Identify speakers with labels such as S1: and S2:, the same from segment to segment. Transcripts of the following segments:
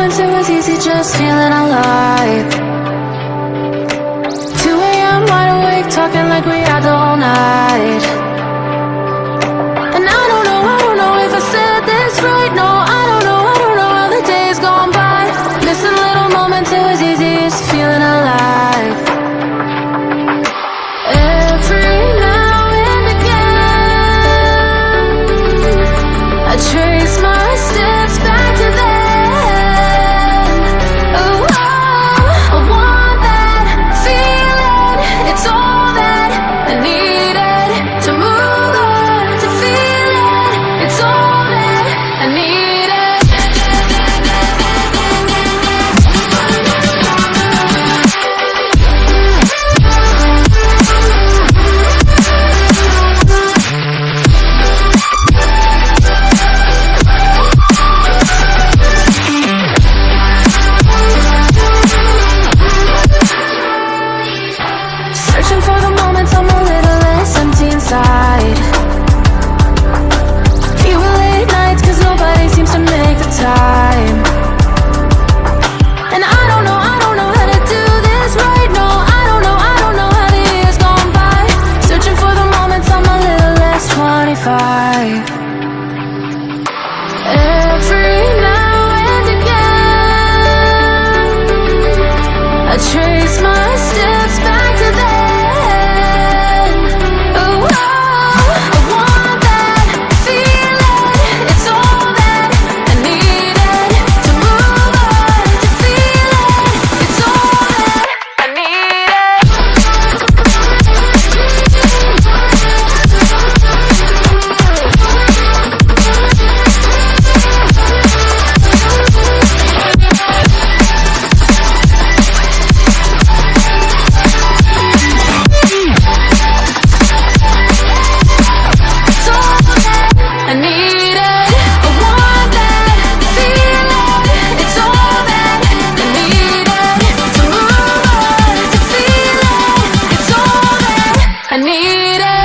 S1: moments it was easy just feeling alive. 2 a.m. wide awake, talking like we had the whole night. And I don't know if I said this right. No, I don't know how the days gone by. Missing little moments, it was easy just feeling alive. Every now and again, I trace my steps back to then. Oh, I want that feeling. It's all that I needed to move on, to feel it. It's all that I needed. Searching for the moments I'm a little less empty inside. Fewer late nights cause nobody seems to make the time. And I don't know how to do this right. No, I don't know how the years gone by. Searching for the moments I'm a little less 25. Every now and again, I trace my steps back to then. Oh, I want that feeling. It's all that I needed to move on, to feel it. It's all that I needed. It's all that I needed. I want that feeling. It's all that I needed to move on, to feel it. It's all that I needed.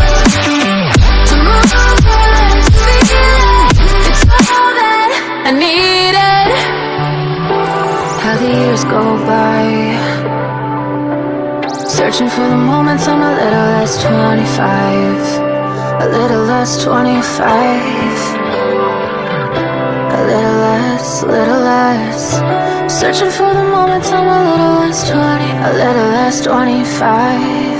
S1: To move on, to feel it. It's all that I needed. How the years go by, searching for the moments I'm a little less 25. A little less 25. A little less. Searching for the moments I'm a little less 20. A little less 25.